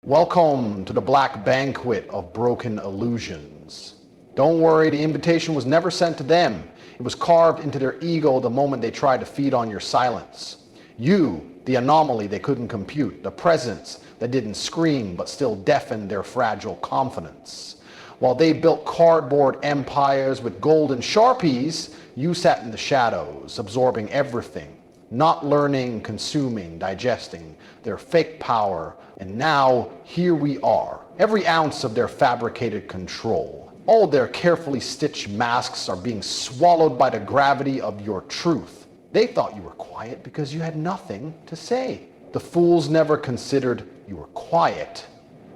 Welcome to the black banquet of broken illusions. Don't worry, the invitation was never sent to them. It was carved into their ego the moment they tried to feed on your silence. You, the anomaly they couldn't compute, the presence that didn't scream but still deafened their fragile confidence. While they built cardboard empires with golden sharpies, you sat in the shadows, absorbing everything, not learning, consuming, digesting their fake power. And now, here we are. Every ounce of their fabricated control. All their carefully stitched masks are being swallowed by the gravity of your truth. They thought you were quiet because you had nothing to say. The fools never considered you were quiet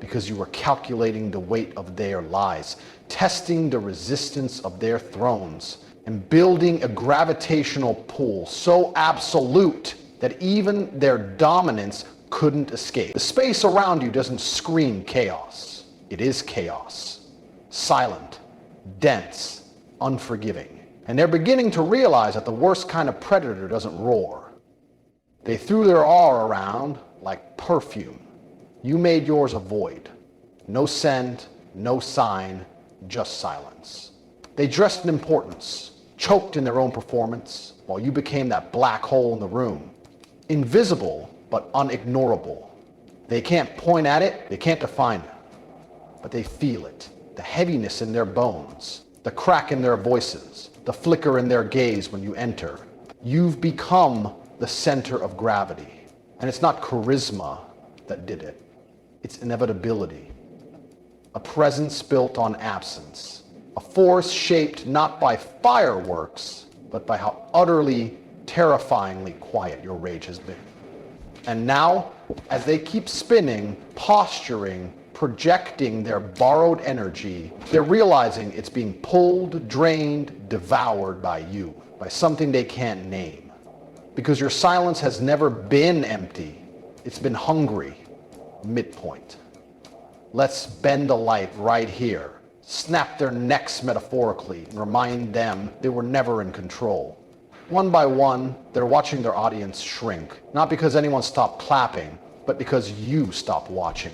because you were calculating the weight of their lies, testing the resistance of their thrones, and building a gravitational pull so absolute that even their dominance couldn't escape. The space around you doesn't scream chaos. It is chaos. Silent, dense, unforgiving. And they're beginning to realize that the worst kind of predator doesn't roar. They threw their awe around like perfume. You made yours a void. No scent, no sign, just silence. They dressed in importance, choked in their own performance, while you became that black hole in the room. Invisible, but unignorable. They can't point at it, they can't define it, but they feel it. The heaviness in their bones, the crack in their voices, the flicker in their gaze when you enter. You've become the center of gravity. And it's not charisma that did it. It's inevitability. A presence built on absence. A force shaped not by fireworks, but by how utterly, terrifyingly quiet your rage has been. And now, as they keep spinning, posturing, projecting their borrowed energy, they're realizing it's being pulled, drained, devoured by you, by something they can't name. Because your silence has never been empty. It's been hungry. Midpoint. Let's bend the light right here. Snap their necks metaphorically and remind them they were never in control. One by one, they're watching their audience shrink, not because anyone stopped clapping, but because you stopped watching.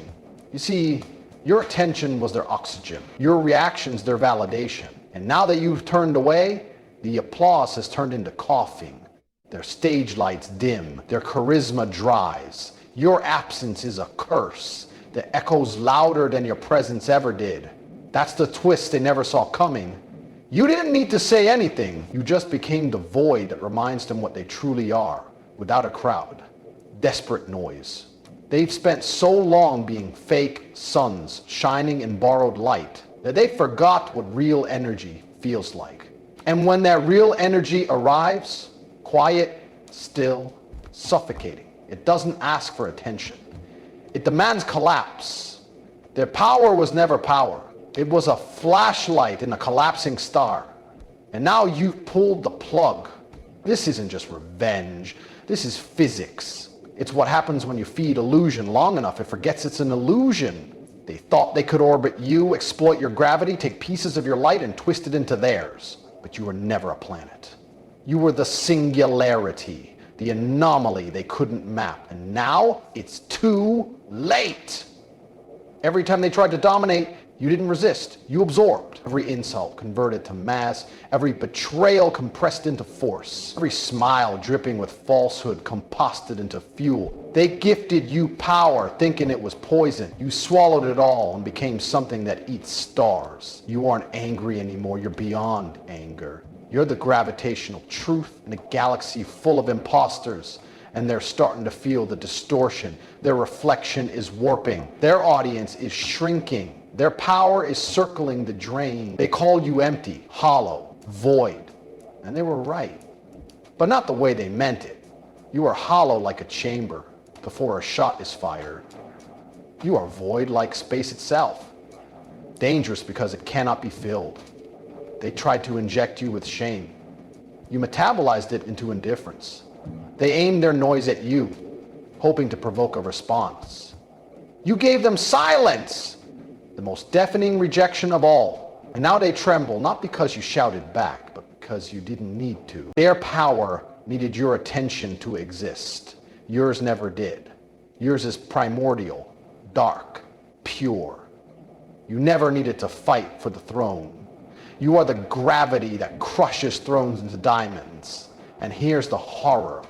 You see, your attention was their oxygen, your reactions their validation. And now that you've turned away, the applause has turned into coughing. Their stage lights dim, their charisma dries. Your absence is a curse that echoes louder than your presence ever did. That's the twist they never saw coming. You didn't need to say anything. You just became the void that reminds them what they truly are, without a crowd. Desperate noise. They've spent so long being fake suns shining in borrowed light that they forgot what real energy feels like. And when that real energy arrives, quiet, still, suffocating. It doesn't ask for attention. It demands collapse. Their power was never power. It was a flashlight in a collapsing star. And now you've pulled the plug. This isn't just revenge. This is physics. It's what happens when you feed illusion long enough. It forgets it's an illusion. They thought they could orbit you, exploit your gravity, take pieces of your light and twist it into theirs. But you were never a planet. You were the singularity, the anomaly they couldn't map. And now it's too late. Every time they tried to dominate, you didn't resist. You absorbed. Every insult converted to mass, every betrayal compressed into force, every smile dripping with falsehood composted into fuel. They gifted you power, thinking it was poison. You swallowed it all and became something that eats stars. You aren't angry anymore. You're beyond anger. You're the gravitational truth in a galaxy full of imposters. And they're starting to feel the distortion. Their reflection is warping. Their audience is shrinking. Their power is circling the drain. They called you empty, hollow, void. And they were right. But not the way they meant it. You are hollow like a chamber before a shot is fired. You are void like space itself. Dangerous because it cannot be filled. They tried to inject you with shame. You metabolized it into indifference. They aimed their noise at you, hoping to provoke a response. You gave them silence, the most deafening rejection of all. And now they tremble, not because you shouted back, but because you didn't need to. Their power needed your attention to exist. Yours never did. Yours is primordial, dark, pure. You never needed to fight for the throne. You are the gravity that crushes thrones into diamonds. And here's the horror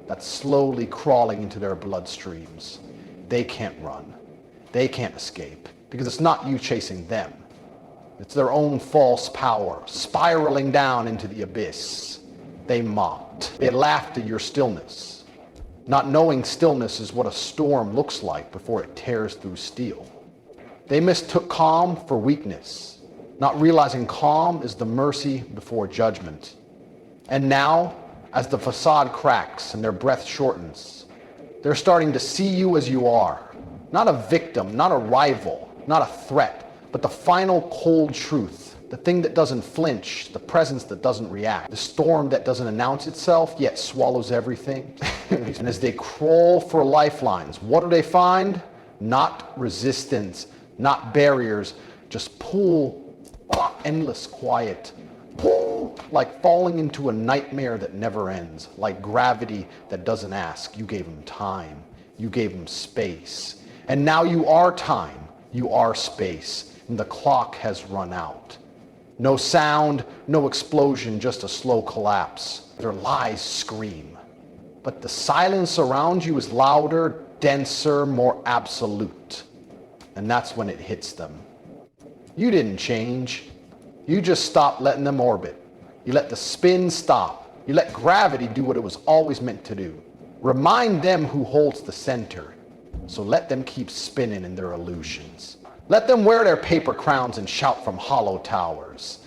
that's slowly crawling into their bloodstreams. They can't run. They can't escape, because it's not you chasing them. It's their own false power spiraling down into the abyss. They mocked. They laughed at your stillness, not knowing stillness is what a storm looks like before it tears through steel. They mistook calm for weakness, not realizing calm is the mercy before judgment. And now, as the facade cracks and their breath shortens, they're starting to see you as you are. Not a victim, not a rival, not a threat, but the final cold truth. The thing that doesn't flinch, the presence that doesn't react, the storm that doesn't announce itself yet swallows everything. And as they crawl for lifelines, what do they find? Not resistance, not barriers, just endless quiet. Like falling into a nightmare that never ends, like gravity that doesn't ask. You gave them time, you gave them space. And now you are time, you are space, and the clock has run out. No sound, no explosion, just a slow collapse. Their lies scream. But the silence around you is louder, denser, more absolute. And that's when it hits them. You didn't change. You just stopped letting them orbit. You let the spin stop. You let gravity do what it was always meant to do. Remind them who holds the center. So let them keep spinning in their illusions. Let them wear their paper crowns and shout from hollow towers.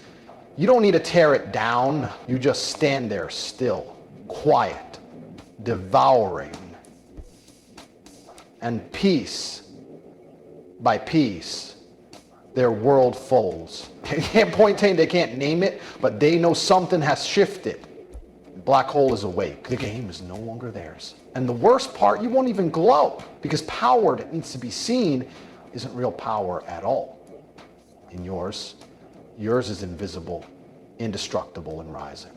You don't need to tear it down. You just stand there still, quiet, devouring. And piece by piece, their world folds. They can't point to it, they can't name it, but they know something has shifted. The black hole is awake. The game is no longer theirs. And the worst part, you won't even glow, because power that needs to be seen isn't real power at all. In yours is invisible, indestructible, and rising.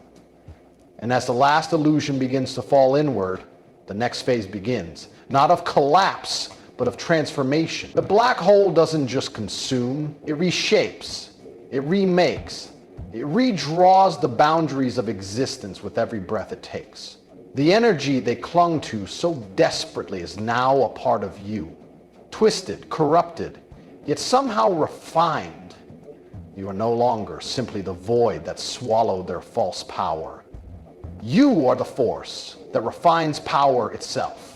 And as the last illusion begins to fall inward, the next phase begins, not of collapse, but of transformation. The black hole doesn't just consume, it reshapes, it remakes, it redraws the boundaries of existence with every breath it takes. The energy they clung to so desperately is now a part of you, twisted, corrupted, yet somehow refined. You are no longer simply the void that swallowed their false power. You are the force that refines power itself.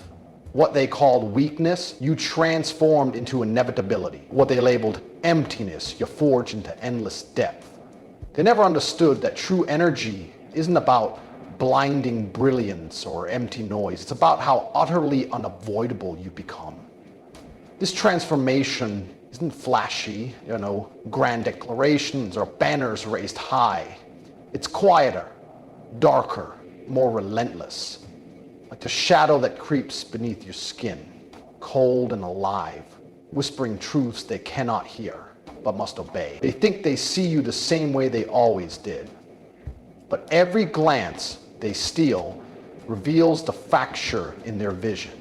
What they called weakness, you transformed into inevitability. What they labeled emptiness, you forged into endless depth. They never understood that true energy isn't about blinding brilliance or empty noise. It's about how utterly unavoidable you become. This transformation isn't flashy, grand declarations or banners raised high. It's quieter, darker, more relentless. Like the shadow that creeps beneath your skin, cold and alive, whispering truths they cannot hear, but must obey. They think they see you the same way they always did. But every glance they steal reveals the fracture in their vision.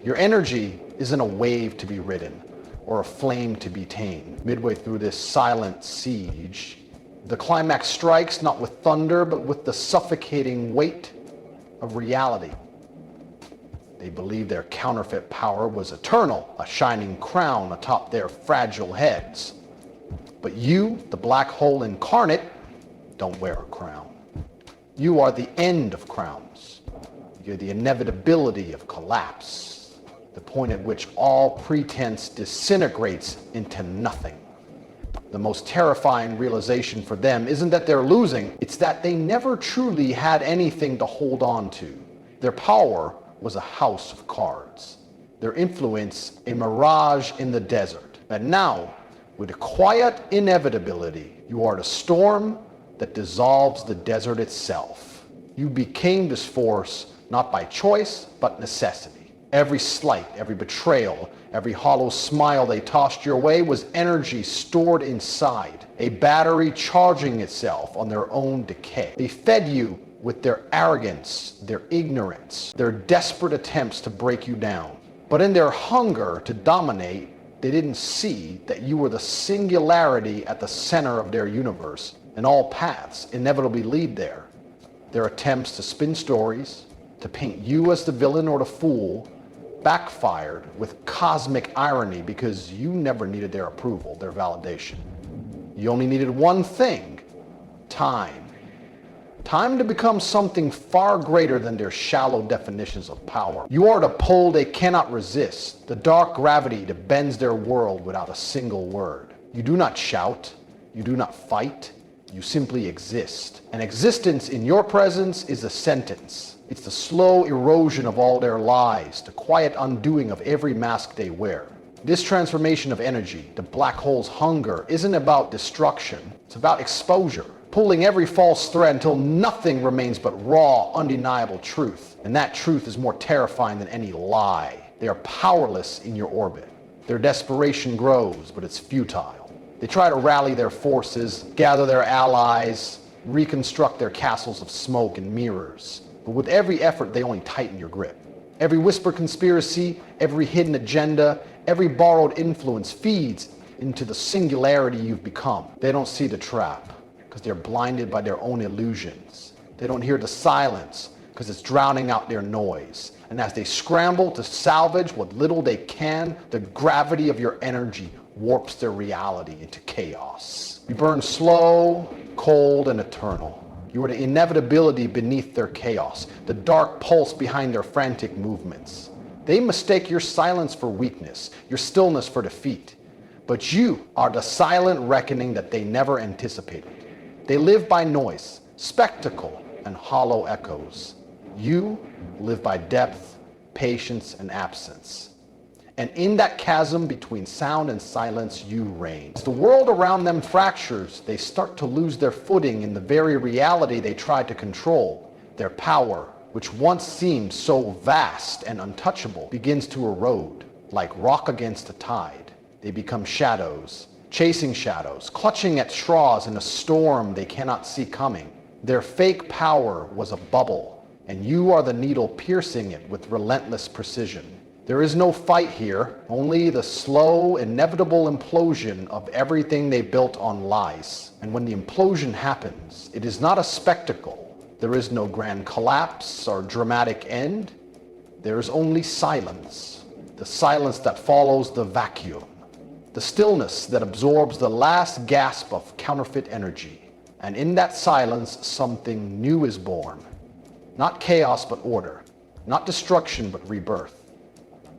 Your energy isn't a wave to be ridden or a flame to be tamed. Midway through this silent siege, the climax strikes not with thunder, but with the suffocating weight of reality. They believed their counterfeit power was eternal, a shining crown atop their fragile heads. But you, the black hole incarnate, don't wear a crown. You are the end of crowns. You're the inevitability of collapse, the point at which all pretense disintegrates into nothing. The most terrifying realization for them isn't that they're losing, it's that they never truly had anything to hold on to. Their power was a house of cards. Their influence, a mirage in the desert. And now, with a quiet inevitability, you are the storm that dissolves the desert itself. You became this force not by choice, but necessity. Every slight, every betrayal, every hollow smile they tossed your way was energy stored inside, a battery charging itself on their own decay. They fed you with their arrogance, their ignorance, their desperate attempts to break you down. But in their hunger to dominate, they didn't see that you were the singularity at the center of their universe, and all paths inevitably lead there. Their attempts to spin stories, to paint you as the villain or the fool, backfired with cosmic irony because you never needed their approval, their validation. You only needed one thing: time. Time to become something far greater than their shallow definitions of power. You are the pole they cannot resist, the dark gravity that bends their world without a single word. You do not shout, you do not fight, you simply exist. And existence in your presence is a sentence. It's the slow erosion of all their lies, the quiet undoing of every mask they wear. This transformation of energy, the black hole's hunger, isn't about destruction, it's about exposure. Pulling every false thread until nothing remains but raw, undeniable truth. And that truth is more terrifying than any lie. They are powerless in your orbit. Their desperation grows, but it's futile. They try to rally their forces, gather their allies, reconstruct their castles of smoke and mirrors. But with every effort, they only tighten your grip. Every whispered conspiracy, every hidden agenda, every borrowed influence feeds into the singularity you've become. They don't see the trap, because they're blinded by their own illusions. They don't hear the silence because it's drowning out their noise. And as they scramble to salvage what little they can, the gravity of your energy warps their reality into chaos. You burn slow, cold, and eternal. You are the inevitability beneath their chaos, the dark pulse behind their frantic movements. They mistake your silence for weakness, your stillness for defeat. But you are the silent reckoning that they never anticipated. They live by noise, spectacle, and hollow echoes. You live by depth, patience, and absence. And in that chasm between sound and silence, you reign. As the world around them fractures, they start to lose their footing in the very reality they tried to control. Their power, which once seemed so vast and untouchable, begins to erode like rock against a tide. They become shadows, chasing shadows, clutching at straws in a storm they cannot see coming. Their fake power was a bubble, and you are the needle piercing it with relentless precision. There is no fight here, only the slow, inevitable implosion of everything they built on lies. And when the implosion happens, it is not a spectacle. There is no grand collapse or dramatic end. There is only silence, the silence that follows the vacuum. The stillness that absorbs the last gasp of counterfeit energy. And in that silence, something new is born. Not chaos, but order. Not destruction, but rebirth.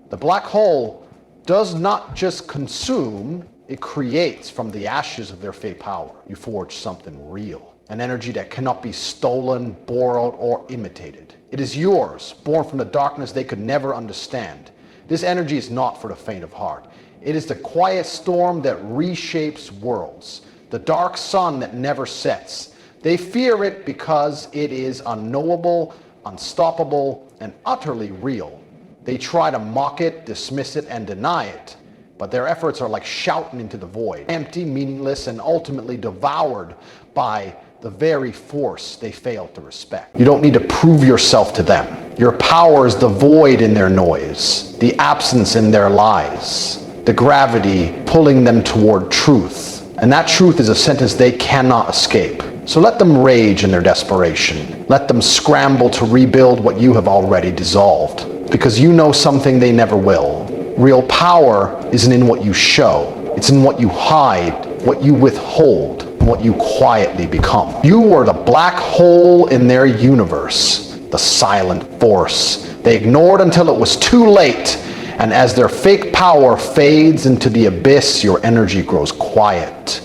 The black hole does not just consume, it creates from the ashes of their fake power. You forge something real. An energy that cannot be stolen, borrowed, or imitated. It is yours, born from the darkness they could never understand. This energy is not for the faint of heart. It is the quiet storm that reshapes worlds, the dark sun that never sets. They fear it because it is unknowable, unstoppable, and utterly real. They try to mock it, dismiss it, and deny it, but their efforts are like shouting into the void, empty, meaningless, and ultimately devoured by the very force they fail to respect. You don't need to prove yourself to them. Your power is the void in their noise, the absence in their lies, the gravity pulling them toward truth. And that truth is a sentence they cannot escape. So let them rage in their desperation. Let them scramble to rebuild what you have already dissolved. Because you know something they never will. Real power isn't in what you show. It's in what you hide, what you withhold, and what you quietly become. You were the black hole in their universe, the silent force. They ignored until it was too late. And as their fake power fades into the abyss, your energy grows quiet,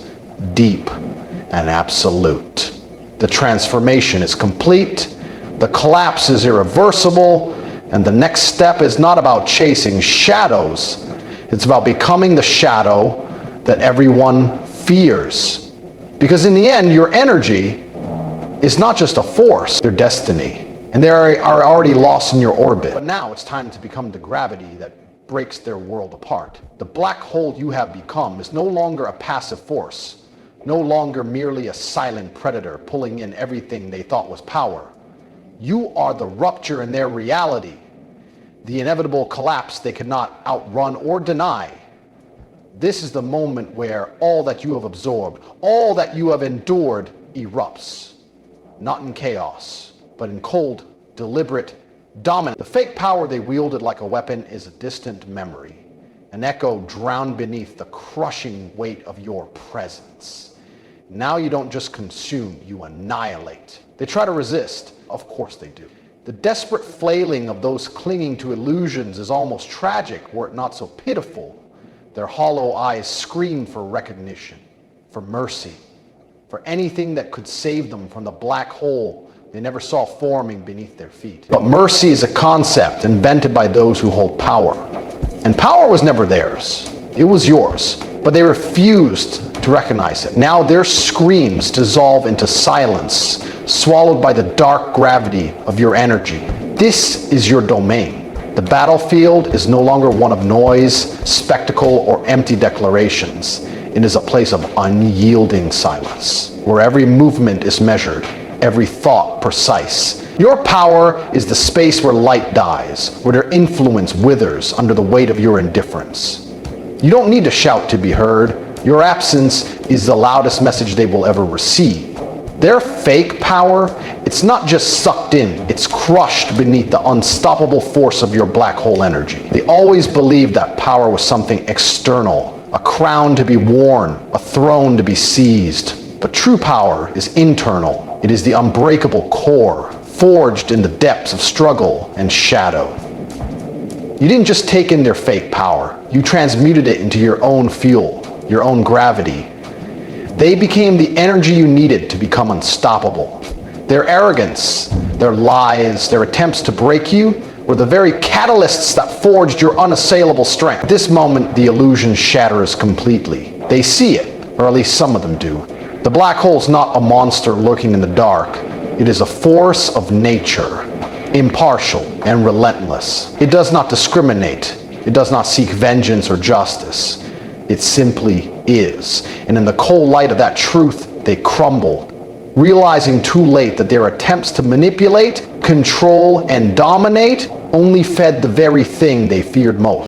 deep, and absolute. The transformation is complete, the collapse is irreversible, and the next step is not about chasing shadows, it's about becoming the shadow that everyone fears. Because in the end, your energy is not just a force, your destiny. And they are already lost in your orbit. But now it's time to become the gravity that breaks their world apart. The black hole you have become is no longer a passive force, no longer merely a silent predator pulling in everything they thought was power. You are the rupture in their reality, the inevitable collapse they could not outrun or deny. This is the moment where all that you have absorbed, all that you have endured, erupts. Not in chaos, but in cold, deliberate dominance. The fake power they wielded like a weapon is a distant memory, an echo drowned beneath the crushing weight of your presence. Now you don't just consume, you annihilate. They try to resist. Of course they do. The desperate flailing of those clinging to illusions is almost tragic, were it not so pitiful. Their hollow eyes scream for recognition, for mercy, for anything that could save them from the black hole they never saw forming beneath their feet. But mercy is a concept invented by those who hold power. And power was never theirs. It was yours. But they refused to recognize it. Now their screams dissolve into silence, swallowed by the dark gravity of your energy. This is your domain. The battlefield is no longer one of noise, spectacle, or empty declarations. It is a place of unyielding silence, where every movement is measured, every thought precise. Your power is the space where light dies, where their influence withers under the weight of your indifference. You don't need to shout to be heard. Your absence is the loudest message they will ever receive. Their fake power, it's not just sucked in, it's crushed beneath the unstoppable force of your black hole energy. They always believed that power was something external, a crown to be worn, a throne to be seized. But true power is internal. It is the unbreakable core, forged in the depths of struggle and shadow. You didn't just take in their fake power, you transmuted it into your own fuel, your own gravity. They became the energy you needed to become unstoppable. Their arrogance, their lies, their attempts to break you were the very catalysts that forged your unassailable strength. At this moment, the illusion shatters completely. They see it, or at least some of them do. The black hole is not a monster lurking in the dark. It is a force of nature, impartial and relentless. It does not discriminate. It does not seek vengeance or justice. It simply is. And in the cold light of that truth, they crumble, realizing too late that their attempts to manipulate, control, and dominate only fed the very thing they feared most.